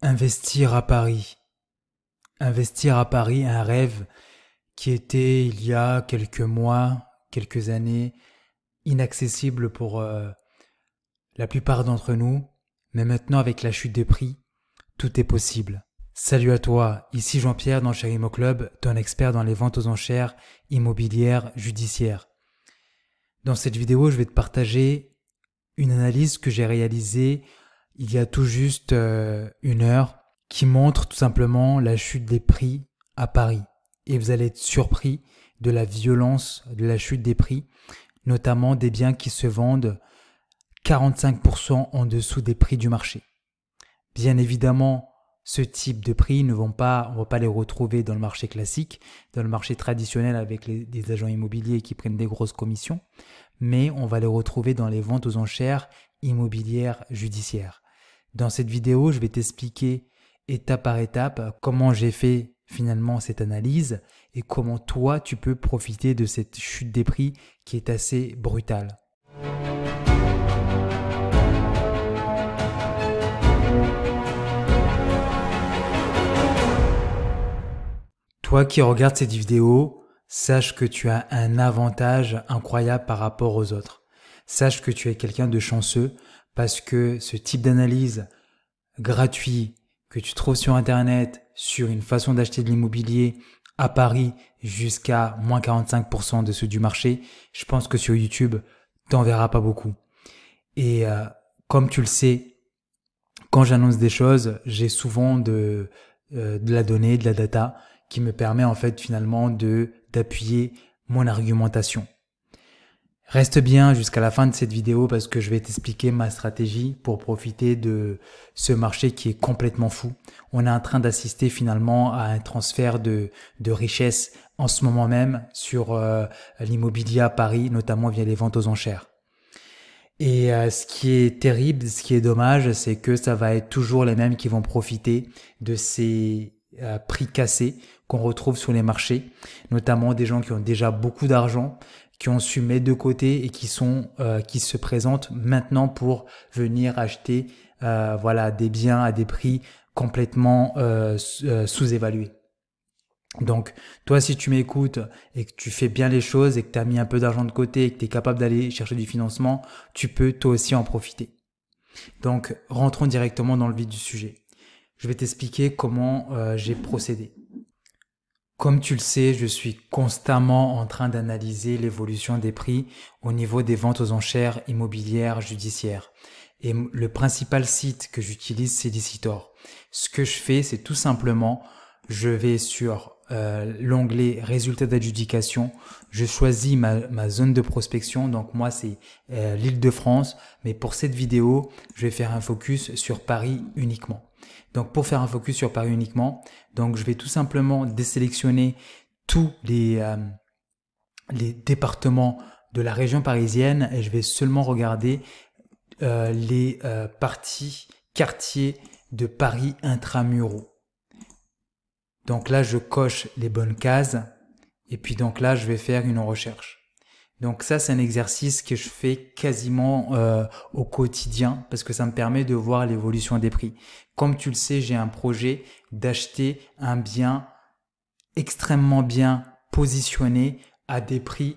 Investir à Paris. Investir à Paris, un rêve qui était il y a quelques mois, quelques années, inaccessible pour la plupart d'entre nous, mais maintenant avec la chute des prix, tout est possible. Salut à toi, ici Jean-Pierre dans Chez Imo Club, ton expert dans les ventes aux enchères immobilières judiciaires. Dans cette vidéo, je vais te partager une analyse que j'ai réalisée il y a tout juste une heure qui montre tout simplement la chute des prix à Paris. Et vous allez être surpris de la violence de la chute des prix, notamment des biens qui se vendent 45% en dessous des prix du marché. Bien évidemment, ce type de prix on va pas les retrouver dans le marché classique, dans le marché traditionnel avec des agents immobiliers qui prennent des grosses commissions, mais on va les retrouver dans les ventes aux enchères immobilières judiciaires. Dans cette vidéo, je vais t'expliquer étape par étape comment j'ai fait finalement cette analyse et comment toi tu peux profiter de cette chute des prix qui est assez brutale. Toi qui regardes cette vidéo, sache que tu as un avantage incroyable par rapport aux autres. Sache que tu es quelqu'un de chanceux parce que ce type d'analyse gratuit que tu trouves sur Internet sur une façon d'acheter de l'immobilier à Paris jusqu'à moins 45% de ceux du marché, je pense que sur YouTube, t'en verras pas beaucoup. Et comme tu le sais, quand j'annonce des choses, j'ai souvent de la donnée, de la data qui me permet en fait finalement d'appuyer mon argumentation. Reste bien jusqu'à la fin de cette vidéo parce que je vais t'expliquer ma stratégie pour profiter de ce marché qui est complètement fou. On est en train d'assister finalement à un transfert de richesse en ce moment même sur l'immobilier à Paris, notamment via les ventes aux enchères. Et ce qui est terrible, ce qui est dommage, c'est que ça va être toujours les mêmes qui vont profiter de ces prix cassés qu'on retrouve sur les marchés, notamment des gens qui ont déjà beaucoup d'argent, qui ont su mettre de côté et qui se présentent maintenant pour venir acheter des biens à des prix complètement sous-évalués. Donc, toi, si tu m'écoutes et que tu fais bien les choses et que tu as mis un peu d'argent de côté et que tu es capable d'aller chercher du financement, tu peux toi aussi en profiter. Donc, rentrons directement dans le vif du sujet. Je vais t'expliquer comment j'ai procédé. Comme tu le sais, je suis constamment en train d'analyser l'évolution des prix au niveau des ventes aux enchères immobilières judiciaires. Et le principal site que j'utilise, c'est Licitor. Ce que je fais, c'est tout simplement, je vais sur l'onglet résultats d'adjudication, je choisis ma zone de prospection, donc moi c'est l'Île-de-France, mais pour cette vidéo, je vais faire un focus sur Paris uniquement. Donc pour faire un focus sur Paris uniquement, donc je vais tout simplement désélectionner tous les départements de la région parisienne et je vais seulement regarder les parties, quartiers de Paris intramuraux. Donc là, je coche les bonnes cases et puis donc là, je vais faire une recherche. Donc ça, c'est un exercice que je fais quasiment au quotidien parce que ça me permet de voir l'évolution des prix. Comme tu le sais, j'ai un projet d'acheter un bien extrêmement bien positionné à des prix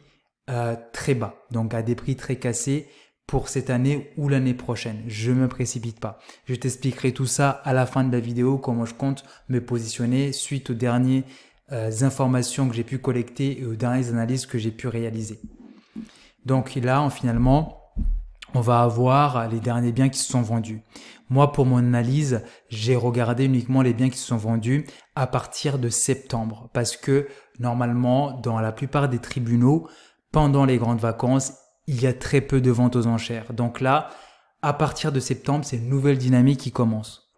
très bas, donc à des prix très cassés pour cette année ou l'année prochaine. Je ne me précipite pas. Je t'expliquerai tout ça à la fin de la vidéo, comment je compte me positionner suite aux dernières informations que j'ai pu collecter et aux dernières analyses que j'ai pu réaliser. Donc là, finalement, on va avoir les derniers biens qui se sont vendus. Moi, pour mon analyse, j'ai regardé uniquement les biens qui se sont vendus à partir de septembre parce que normalement, dans la plupart des tribunaux, pendant les grandes vacances, il y a très peu de ventes aux enchères. Donc là, à partir de septembre, c'est une nouvelle dynamique qui commence.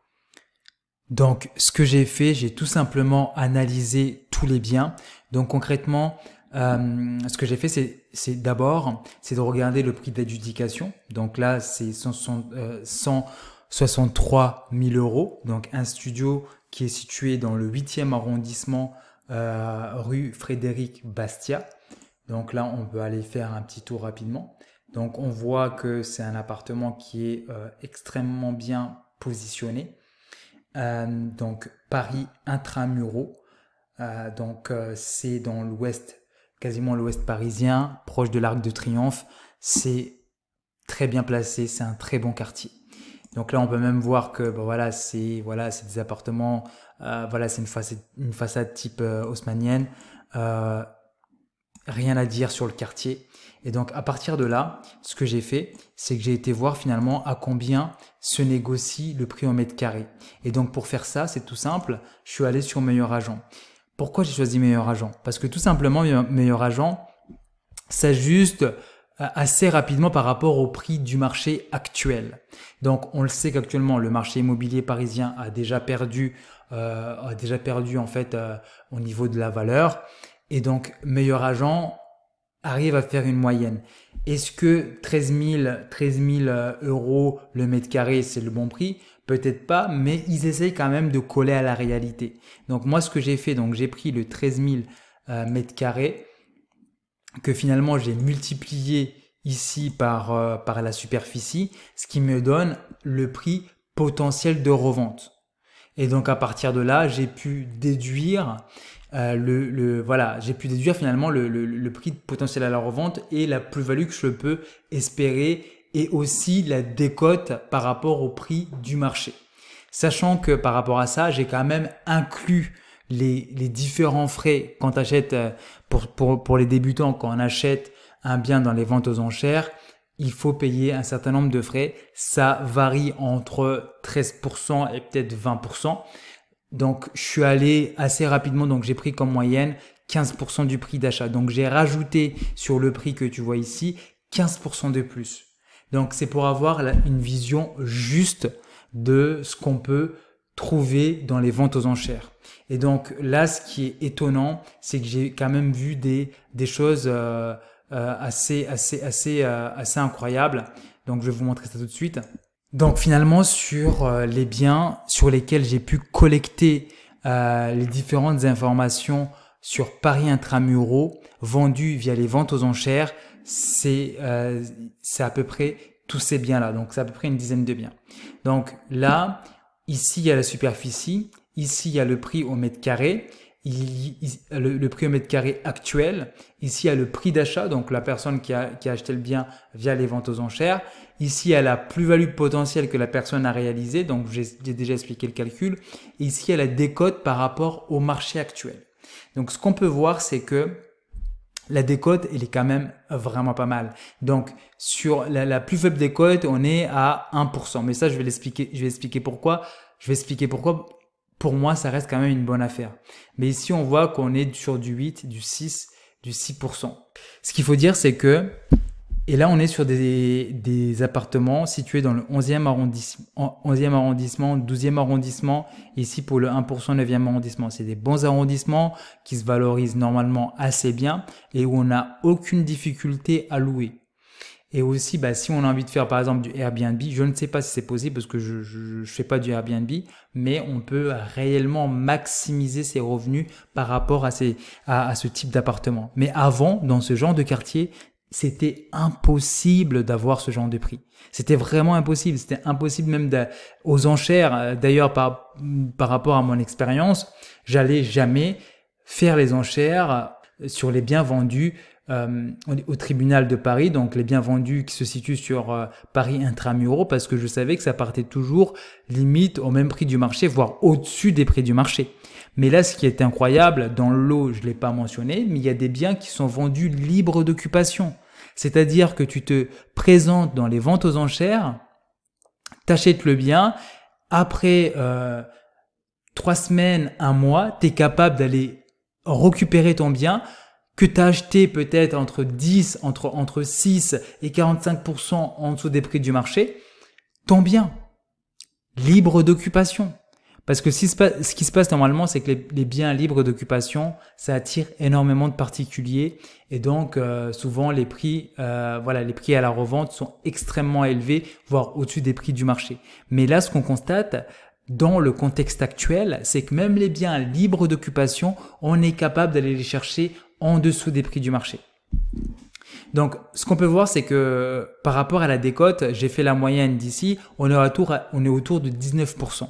Donc, ce que j'ai fait, j'ai tout simplement analysé tous les biens. Donc concrètement, ce que j'ai fait, c'est d'abord, c'est de regarder le prix d'adjudication. Donc là, c'est 163 000 euros. Donc un studio qui est situé dans le 8e arrondissement, rue Frédéric Bastiat. Donc là, on peut aller faire un petit tour rapidement. Donc on voit que c'est un appartement qui est extrêmement bien positionné. donc Paris Intramuros. C'est dans l'ouest, quasiment l'ouest parisien, proche de l'Arc de Triomphe. C'est très bien placé, c'est un très bon quartier. Donc là, on peut même voir que c'est des appartements, c'est une façade type haussmannienne. Rien à dire sur le quartier. Et donc à partir de là, ce que j'ai fait, c'est que j'ai été voir finalement à combien se négocie le prix au mètre carré. Et donc pour faire ça, c'est tout simple, je suis allé sur Meilleur Agent. Pourquoi j'ai choisi Meilleur Agent? Parce que tout simplement, Meilleur Agent s'ajuste assez rapidement par rapport au prix du marché actuel. Donc on le sait qu'actuellement le marché immobilier parisien a déjà perdu en fait au niveau de la valeur. Et donc Meilleur Agent arrive à faire une moyenne. Est-ce que 13 000 euros le mètre carré, c'est le bon prix? Peut-être pas, mais ils essayent quand même de coller à la réalité. Donc moi, ce que j'ai fait, donc j'ai pris le 13 000 mètres carrés que finalement j'ai multiplié ici par la superficie, ce qui me donne le prix potentiel de revente. Et donc à partir de là, j'ai pu déduire j'ai pu déduire finalement le prix potentiel à la revente et la plus-value que je peux espérer et aussi la décote par rapport au prix du marché. Sachant que par rapport à ça, j'ai quand même inclus les différents frais quand tu achètes, pour les débutants, quand on achète un bien dans les ventes aux enchères, il faut payer un certain nombre de frais. Ça varie entre 13% et peut-être 20%. Donc, je suis allé assez rapidement, donc j'ai pris comme moyenne 15% du prix d'achat. Donc, j'ai rajouté sur le prix que tu vois ici 15% de plus. Donc, c'est pour avoir une vision juste de ce qu'on peut trouver dans les ventes aux enchères. Et donc, là, ce qui est étonnant, c'est que j'ai quand même vu des choses assez incroyables. Donc, je vais vous montrer ça tout de suite. Donc finalement sur les biens sur lesquels j'ai pu collecter les différentes informations sur Paris Intramuros vendus via les ventes aux enchères, c'est à peu près tous ces biens-là. Donc c'est à peu près une dizaine de biens. Donc là, ici il y a la superficie, ici il y a le prix au mètre carré, le prix au mètre carré actuel. Ici, il y a le prix d'achat, donc la personne qui a acheté le bien via les ventes aux enchères. Ici, il y a la plus-value potentielle que la personne a réalisée, donc j'ai déjà expliqué le calcul. Et ici, il y a la décote par rapport au marché actuel. Donc, ce qu'on peut voir, c'est que la décote, elle est quand même vraiment pas mal. Donc, sur la plus faible décote, on est à 1%. Mais ça, je vais expliquer pourquoi. Pour moi, ça reste quand même une bonne affaire. Mais ici, on voit qu'on est sur du 8, du 6, du 6%. Ce qu'il faut dire, c'est que, et là, on est sur des appartements situés dans le 11e arrondissement, 12e arrondissement. Ici, pour le 1%, 9e arrondissement. C'est des bons arrondissements qui se valorisent normalement assez bien et où on n'a aucune difficulté à louer. Et aussi, si on a envie de faire par exemple du Airbnb, je ne sais pas si c'est possible parce que je fais pas du Airbnb, mais on peut réellement maximiser ses revenus par rapport à ce type d'appartement. Mais avant, dans ce genre de quartier, c'était impossible d'avoir ce genre de prix. C'était vraiment impossible. C'était impossible même aux enchères. D'ailleurs, par rapport à mon expérience, j'allais jamais faire les enchères sur les biens vendus au tribunal de Paris, donc les biens vendus qui se situent sur Paris Intramuros, parce que je savais que ça partait toujours limite au même prix du marché, voire au-dessus des prix du marché. Mais là, ce qui est incroyable, dans le lot, je ne l'ai pas mentionné, mais il y a des biens qui sont vendus libres d'occupation. C'est-à-dire que tu te présentes dans les ventes aux enchères, t'achètes le bien, après 3 semaines, 1 mois, tu es capable d'aller récupérer ton bien que tu as acheté peut-être entre 6 et 45% en dessous des prix du marché, ton bien, libre d'occupation. Parce que ce qui se passe normalement, c'est que les biens libres d'occupation, ça attire énormément de particuliers et donc souvent les prix à la revente sont extrêmement élevés, voire au-dessus des prix du marché. Mais là, ce qu'on constate dans le contexte actuel, c'est que même les biens libres d'occupation, on est capable d'aller les chercher en dessous des prix du marché. Donc, ce qu'on peut voir, c'est que par rapport à la décote, j'ai fait la moyenne d'ici, on est autour de 19%.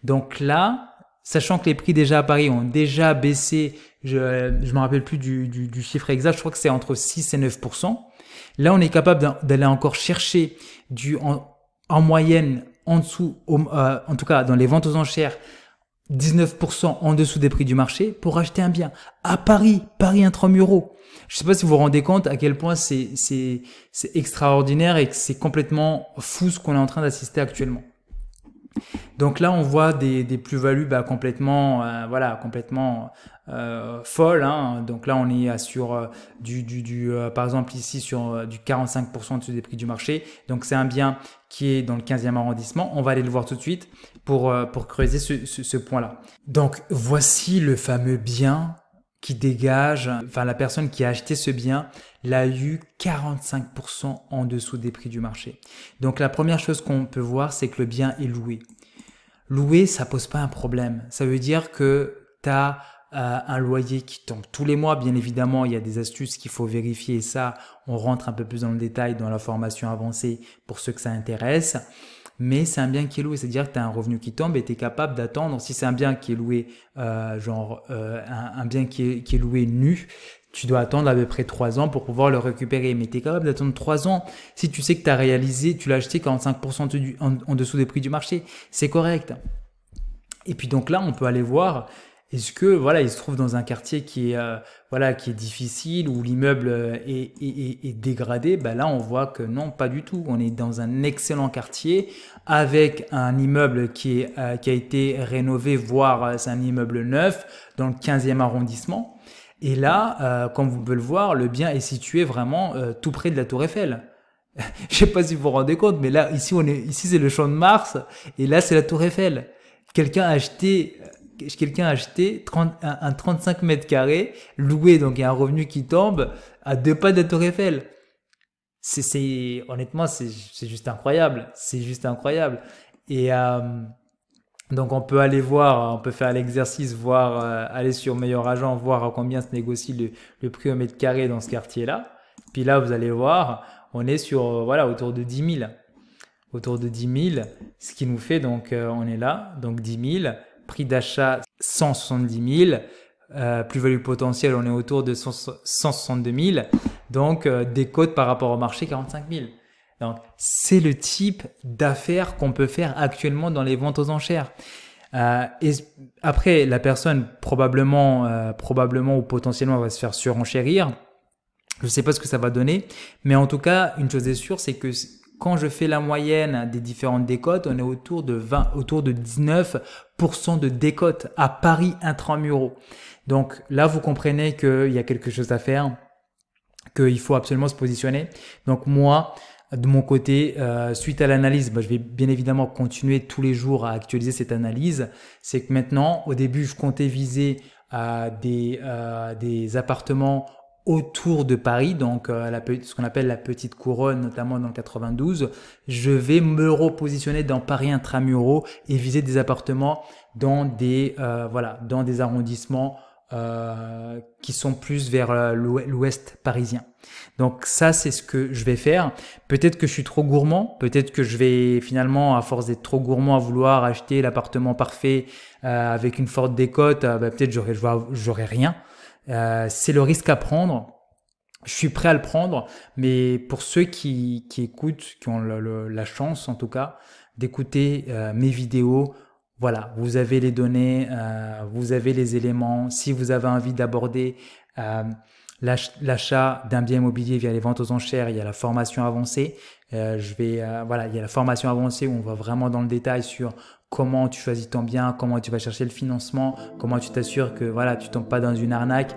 Donc là, sachant que les prix déjà à Paris ont déjà baissé, je me rappelle plus du chiffre exact, je crois que c'est entre 6 et 9%. Là, on est capable d'aller encore chercher en moyenne, en dessous, en tout cas dans les ventes aux enchères, 19% en dessous des prix du marché pour acheter un bien. À Paris intramuros. Je ne sais pas si vous vous rendez compte à quel point c'est extraordinaire et que c'est complètement fou ce qu'on est en train d'assister actuellement. Donc là, on voit des plus-values complètement, folles. Hein. Donc là, on est sur par exemple ici sur du 45% au-dessus des prix du marché. Donc c'est un bien qui est dans le 15e arrondissement. On va aller le voir tout de suite pour creuser ce point-là. Donc voici le fameux bien qui dégage, enfin la personne qui a acheté ce bien l'a eu 45% en dessous des prix du marché. Donc la première chose qu'on peut voir, c'est que le bien est loué. Louer, ça pose pas un problème. Ça veut dire que tu as un loyer qui tombe tous les mois. Bien évidemment, il y a des astuces qu'il faut vérifier et ça, on rentre un peu plus dans le détail dans la formation avancée pour ceux que ça intéresse. Mais c'est un bien qui est loué, c'est-à-dire que tu as un revenu qui tombe et tu es capable d'attendre. Si c'est un bien qui est loué, un bien qui est loué nu, tu dois attendre à peu près 3 ans pour pouvoir le récupérer. Mais tu es capable d'attendre 3 ans si tu sais que tu as réalisé, tu l'as acheté 45% en dessous des prix du marché. C'est correct. Et puis donc là, on peut aller voir, est-ce que voilà, il se trouve dans un quartier qui est difficile, où l'immeuble est dégradé. Là, on voit que non, pas du tout. On est dans un excellent quartier avec un immeuble qui a été rénové, voire c'est un immeuble neuf dans le 15e arrondissement. Et là, comme vous pouvez le voir, le bien est situé vraiment tout près de la Tour Eiffel. Je sais pas si vous vous rendez compte, mais là, ici c'est le Champ de Mars et là, c'est la Tour Eiffel. Quelqu'un a acheté un 35 mètres carrés loué, donc il y a un revenu qui tombe à 2 pas de la Tour Eiffel. Honnêtement, c'est juste incroyable. C'est juste incroyable. Et donc on peut aller voir, on peut faire l'exercice, voir, aller sur Meilleur Agent, voir à combien se négocie le prix au mètre carré dans ce quartier-là. Puis là, vous allez voir, on est sur autour de 10 000. Autour de 10 000, ce qui nous fait donc, on est là, donc 10 000, prix d'achat 170 000, plus-value potentielle, on est autour de 162 000, donc des cotes par rapport au marché 45 000. Donc c'est le type d'affaires qu'on peut faire actuellement dans les ventes aux enchères. Et après, la personne probablement ou potentiellement va se faire surenchérir. Je ne sais pas ce que ça va donner, mais en tout cas, une chose est sûre, c'est que quand je fais la moyenne des différentes décotes, on est autour de 19% de décote à Paris intramuros. Donc là, vous comprenez qu'il y a quelque chose à faire, qu'il faut absolument se positionner. Donc moi, de mon côté, suite à l'analyse, je vais bien évidemment continuer tous les jours à actualiser cette analyse. C'est que maintenant, au début, je comptais viser des appartements autour de Paris, donc ce qu'on appelle la petite couronne, notamment dans le 92. Je vais me repositionner dans Paris intramuros et viser des appartements dans des arrondissements qui sont plus vers l'ouest parisien. Donc ça, c'est ce que je vais faire. Peut-être que je suis trop gourmand, peut-être que je vais finalement, à force d'être trop gourmand à vouloir acheter l'appartement parfait avec une forte décote, peut-être j'aurai rien. C'est le risque à prendre. Je suis prêt à le prendre, mais pour ceux qui écoutent, qui ont la chance en tout cas d'écouter mes vidéos, voilà, vous avez les données, vous avez les éléments. Si vous avez envie d'aborder l'achat d'un bien immobilier via les ventes aux enchères, il y a la formation avancée. Il y a la formation avancée où on va vraiment dans le détail sur comment tu choisis ton bien, comment tu vas chercher le financement, comment tu t'assures que tu tombes pas dans une arnaque,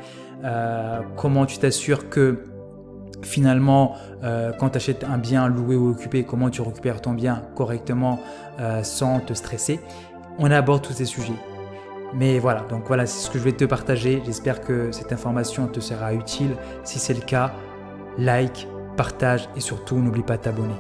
comment tu t'assures que finalement quand tu achètes un bien loué ou occupé, comment tu récupères ton bien correctement sans te stresser. On aborde tous ces sujets. Mais voilà, donc voilà, c'est ce que je vais te partager. J'espère que cette information te sera utile. Si c'est le cas, like, partage et surtout n'oublie pas de t'abonner.